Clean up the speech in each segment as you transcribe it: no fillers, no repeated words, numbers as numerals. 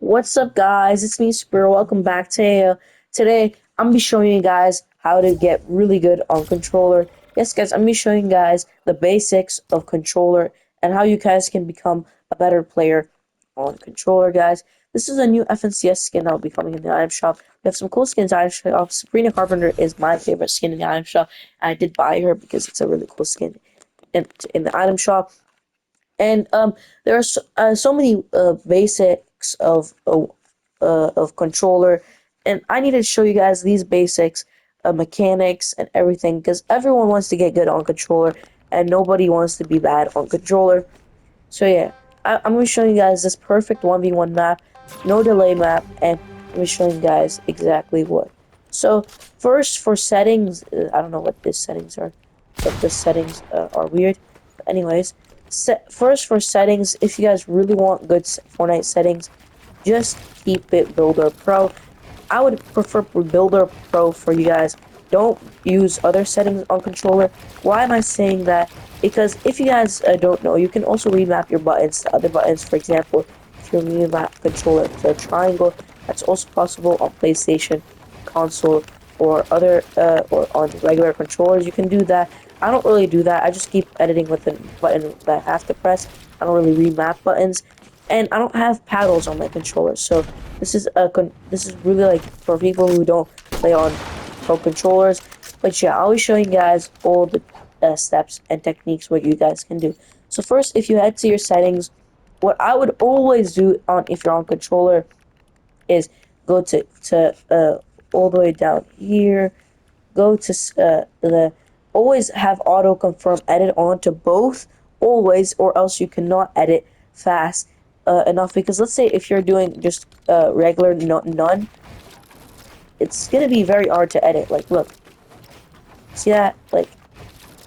What's up, guys? It's me, Spiro. Welcome back to today. I'm gonna be showing you guys how to get really good on controller. Yes, guys, I'm gonna be showing you guys the basics of controller and how you guys can become a better player on controller, guys. This is a new FNCS skin that will be coming in the item shop. We have some cool skins in the item shop. Sabrina Carpenter is my favorite skin in the item shop. I did buy her because it's a really cool skin in the item shop. And there are so many basics of controller, and I need to show you guys these basics, mechanics, and everything because everyone wants to get good on controller, and nobody wants to be bad on controller. So yeah, I'm gonna show you guys this perfect 1v1 map, no delay map, and I'm gonna show you guys exactly what. So first for settings, I don't know what these settings are, but the settings are weird. But anyways, first for settings, if you guys really want good Fortnite settings, just keep it Builder Pro. I would prefer Builder Pro for you guys. Don't use other settings on controller. Why am I saying that? Because if you guys don't know, you can also remap your buttons to other buttons. For example, if you remap controller to a triangle, that's also possible on PlayStation, console, or other or on regular controllers. You can do that. I don't really do that. I just keep editing with the button that I have to press. I don't really remap buttons, and I don't have paddles on my controller. So this is really like for people who don't play on pro controllers. But yeah, I'll be showing you guys all the steps and techniques what you guys can do. So first, if you head to your settings, what I would always do on if you're on controller is go to all the way down here. Go to the always have auto confirm edit on to both always, or else you cannot edit fast enough. Because let's say if you're doing just regular none, it's gonna be very hard to edit. Like, look, see that? Like,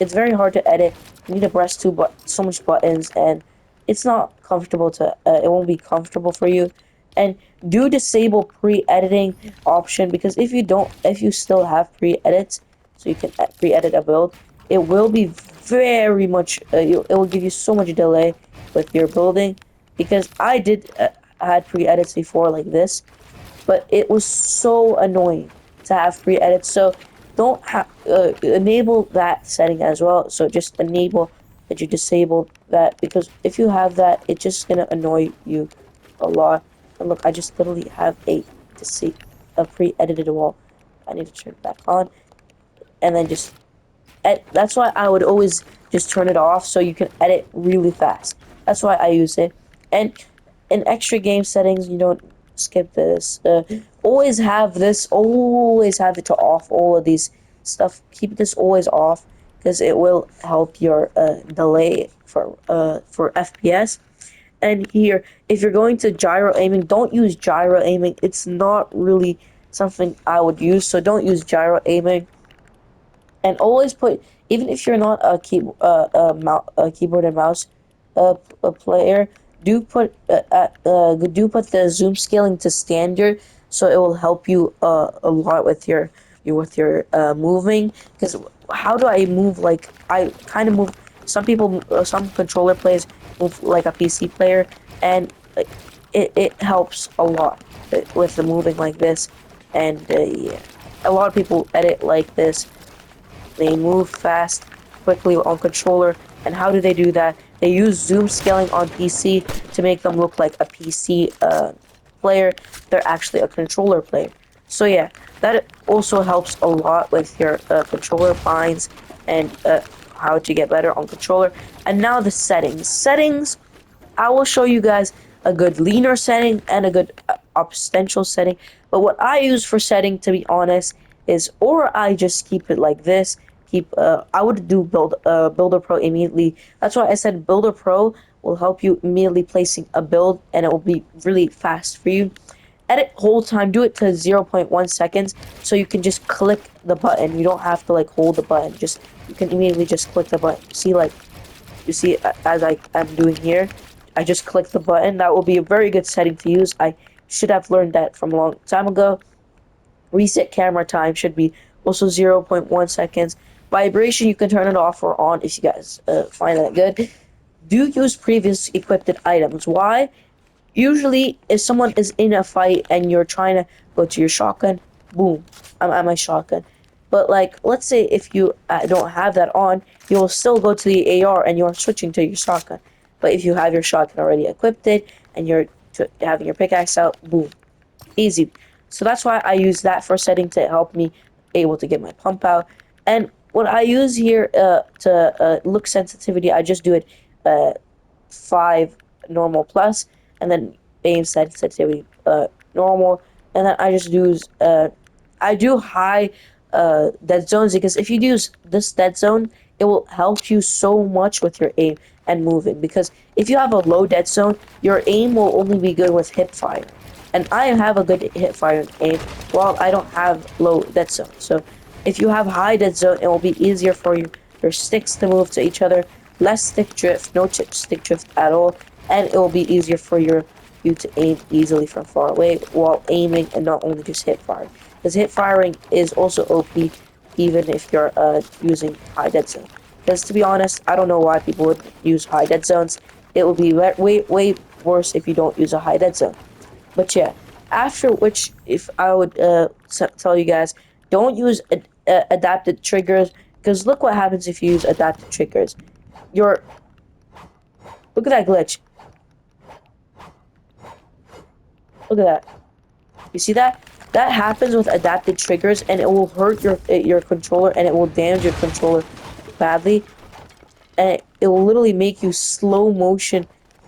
it's very hard to edit. You need to press so much buttons, and it's not comfortable to. It won't be comfortable for you. And do disable pre-editing option because if you still have pre-edits, so you can pre-edit a build, it will be very much. It will give you so much delay with your building because I had pre-edits before like this, but it was so annoying to have free edits. So don't enable that setting as well. So just enable that you disable that because if you have that, it's just gonna annoy you a lot. And look, I just literally have a pre-edited wall. I need to turn it back on, and then just that's why I would always just turn it off so you can edit really fast. That's why I use it. And in extra game settings, you don't skip this. Always have this. Always have it to off. All of these stuff. Keep this always off because it will help your delay for FPS. And here, if you're going to gyro aiming, don't use gyro aiming. It's not really something I would use. So don't use gyro aiming, and always put, even if you're not a keyboard and mouse a player, do put the zoom scaling to standard so it will help you a lot with your moving. Because how do I move? Like, I kind of move. Some people, some controller players move like a PC player, and like, it helps a lot with the moving like this. And yeah, a lot of people edit like this. They move fast, quickly on controller. And how do they do that? They use zoom scaling on PC to make them look like a PC player. They're actually a controller player. So yeah, that also helps a lot with your controller binds and how to get better on controller. And now the settings. Settings, I will show you guys a good leaner setting and a good potential setting. But what I use for setting, to be honest, is or I just keep it like this. I would do Builder Pro immediately. That's why I said Builder Pro will help you immediately placing a build, and it will be really fast for you. Edit hold time, do it to 0.1 seconds, so you can just click the button. You don't have to like hold the button. Just you can immediately just click the button. See, like, you see as I'm doing here, I just click the button. That will be a very good setting to use. I should have learned that from a long time ago. Reset camera time should be also 0.1 seconds. Vibration, you can turn it off or on if you guys find that good. Do use previous equipped items. Why? Usually, if someone is in a fight and you're trying to go to your shotgun, boom, I'm at my shotgun. But like, let's say if you don't have that on, you'll still go to the AR and you're switching to your shotgun. But if you have your shotgun already equipped it and you're having your pickaxe out, boom, easy. So that's why I use that for setting to help me able to get my pump out. And what I use here to look sensitivity, I just do it uh, 5 normal plus, and then aim sensitivity normal, and then I just use I do high dead zones because if you use this dead zone, it will help you so much with your aim and moving. Because if you have a low dead zone, your aim will only be good with hip fire, and I have a good hip fire and aim while I don't have low dead zone. So if you have high dead zone, it will be easier for your sticks to move to each other, less stick drift, no chip stick drift at all, and it will be easier for you to aim easily from far away while aiming and not only just hip firing. Because hip firing is also OP even if you're using high dead zone. Because to be honest, I don't know why people would use high dead zones. It will be way worse if you don't use a high dead zone. But yeah, after which, if I would tell you guys, don't use adapted triggers, because look what happens if you use adapted triggers. Your Look at that glitch. Look at that. You see that? That happens with adapted triggers, and it will hurt your controller, and it will damage your controller badly, and it will literally make you slow motion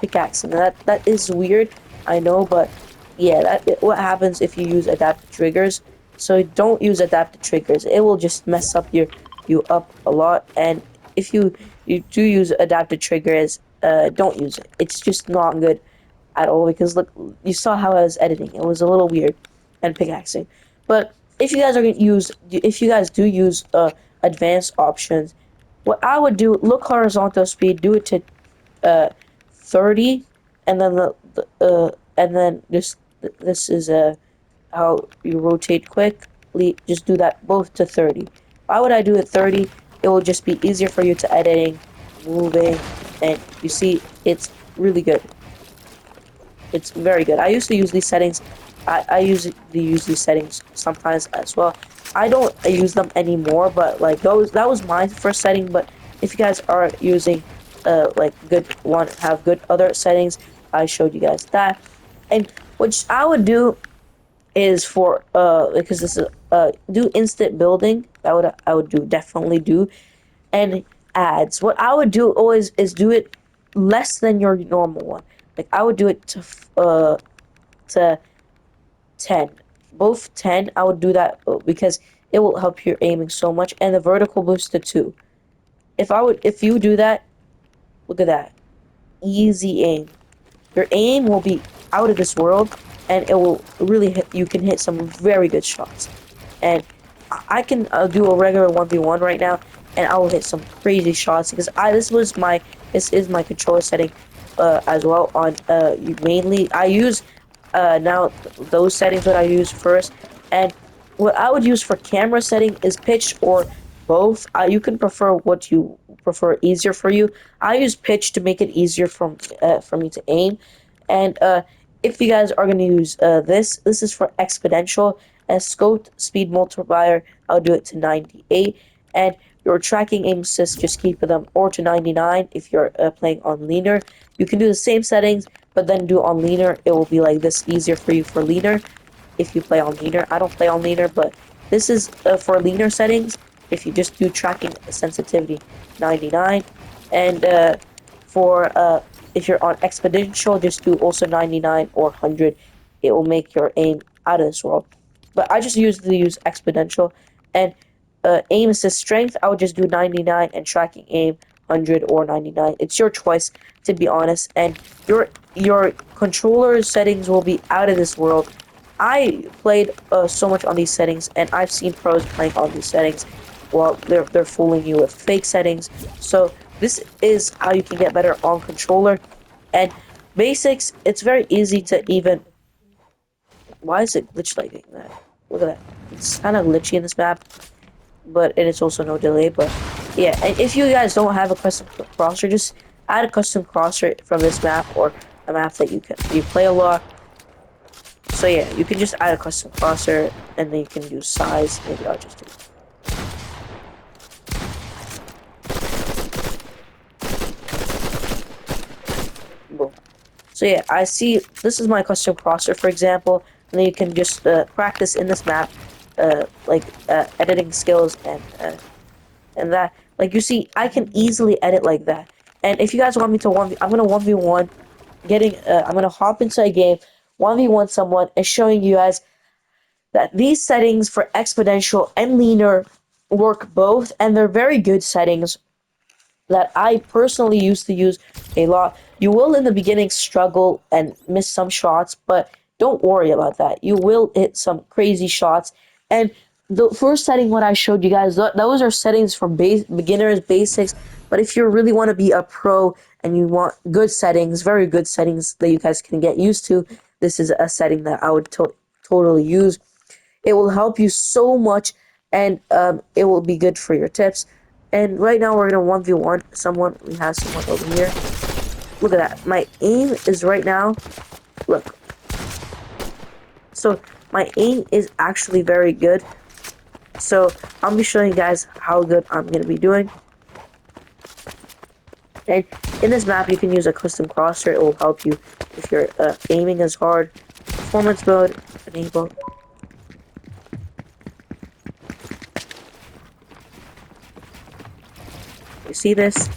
pickaxing. And that is weird, I know, but yeah, what happens if you use adapted triggers. So don't use adapted triggers. It will just mess up you up a lot. And if you do use adapted triggers, don't use it. It's just not good at all, because look, you saw how I was editing. It was a little weird and pickaxing. But if you guys do use advanced options, what I would do, look horizontal speed, do it to uh 30, and then and then this is how you rotate quickly. Just do that both to 30. Why would I do it 30? It will just be easier for you to editing, moving, and you see it's really good. It's very good. I used to use these settings. I used to use these settings sometimes as well. I don't use them anymore, but like those, that was my first setting. But if you guys are using like have good other settings, I showed you guys that. And which I would do is for because this is do instant building. That would I would do definitely do. And ads. What I would do always is do it less than your normal one. Like I would do it to 10. Both 10, I would do that because it will help your aiming so much. And the vertical boost to 2. If you do that, look at that. Easy aim. Your aim will be out of this world, and it will really hit, you can hit some very good shots. And I can do a regular 1v1 right now, and I will hit some crazy shots because this is my controller setting as well on mainly I use now those settings that I use first. And what I would use for camera setting is pitch or both. You can prefer what you prefer easier for you. I use pitch to make it easier for me to aim. And if you guys are going to use this is for exponential. As scope speed multiplier, I'll do it to 98. And your tracking aim assist, just keep them or to 99 if you're playing on leaner. You can do the same settings, but then do on leaner. It will be like this easier for you for leaner if you play on leaner. I don't play on leaner, but this is for leaner settings. If you just do tracking sensitivity 99, and for if you're on exponential, just do also 99 or 100. It will make your aim out of this world. But I just usually use exponential. And aim assist strength, I would just do 99, and tracking aim 100 or 99. It's your choice, to be honest. And your controller settings will be out of this world. I played so much on these settings, and I've seen pros playing on these settings. Well, they're fooling you with fake settings. So this is how you can get better on controller. And basics, it's very easy to even. Why is it glitched like that? Look at that. It's kind of glitchy in this map, but and it's also no delay. But yeah, and if you guys don't have a custom crosser, just add a custom crosser from this map, or a map that you play a lot. So yeah, you can just add a custom crosser, and then you can do size. Maybe I'll just do. Boom. So yeah, I see this is my custom crosser, for example, and then you can just practice in this map, editing skills and that. Like you see, I can easily edit like that. And if you guys want me to I'm gonna 1v1, I'm gonna hop into a game, 1v1 someone, and showing you guys that these settings for exponential and linear work both, and they're very good settings that I personally used to use a lot. You will in the beginning struggle and miss some shots, but don't worry about that. You will hit some crazy shots. And the first setting what I showed you guys, those are settings for beginners, basics. But if you really want to be a pro and you want good settings, very good settings that you guys can get used to, this is a setting that I would totally use. It will help you so much, and it will be good for your tips. And right now we're gonna 1v1 someone. We have someone over here. Look at that. My aim is right now. Look. So my aim is actually very good. So I'll be showing you guys how good I'm gonna be doing. And in this map, you can use a custom crosser. It will help you if your aiming is hard. Performance mode enable. You see this?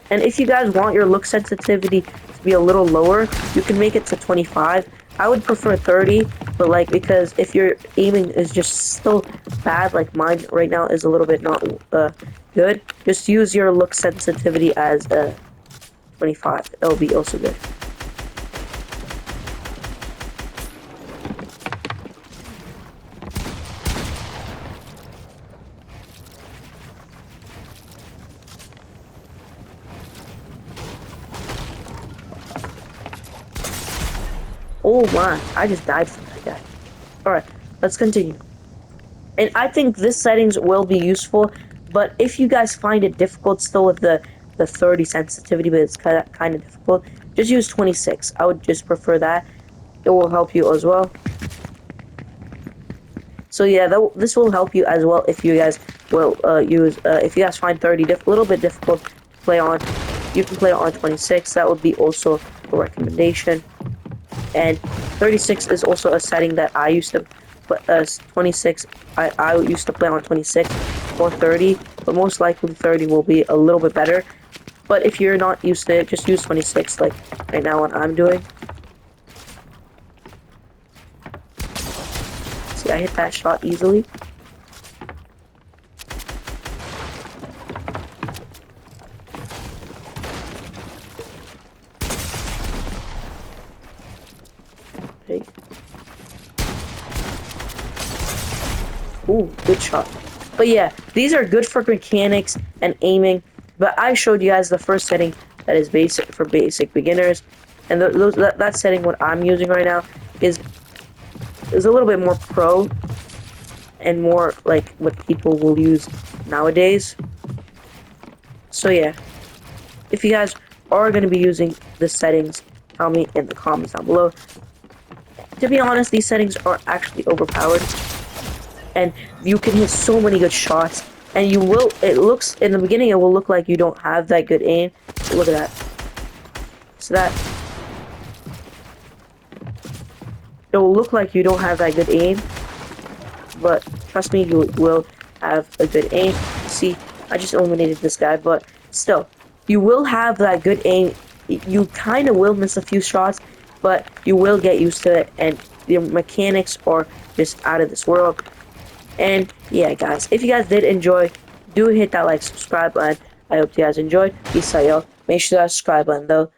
And if you guys want your look sensitivity to be a little lower, you can make it to 25. I would prefer 30, but like, because if your aiming is just still bad, like mine right now is a little bit not good, just use your look sensitivity as 25. It'll be also good. Oh my, I just died from that guy. Alright, let's continue. And I think this settings will be useful, but if you guys find it difficult still with the 30 sensitivity, but it's kind of difficult, just use 26. I would just prefer that. It will help you as well. So yeah, this will help you as well if you guys will if you guys find 30 a little bit difficult to play on, you can play on 26. That would be also a recommendation. And 36 is also a setting that I used to put as 26. I used to play on 26 or 30, but most likely 30 will be a little bit better. But if you're not used to it, just use 26 like right now what I'm doing. See, I hit that shot easily. Okay. Ooh, good shot. But yeah, these are good for mechanics and aiming. But I showed you guys the first setting that is basic for basic beginners, and that setting what I'm using right now is a little bit more pro and more like what people will use nowadays. So yeah, if you guys are going to be using the settings, tell me in the comments down below. To be honest, these settings are actually overpowered, and you can hit so many good shots, and it looks, in the beginning, it will look like you don't have that good aim. Look at that. So it will look like you don't have that good aim, but trust me, you will have a good aim. See, I just eliminated this guy, but still, you will have that good aim. You kind of will miss a few shots, but you will get used to it, and the mechanics are just out of this world. And yeah, guys, if you guys did enjoy, do hit that like, subscribe button. I hope you guys enjoyed. Peace out, y'all. Make sure that subscribe button, though.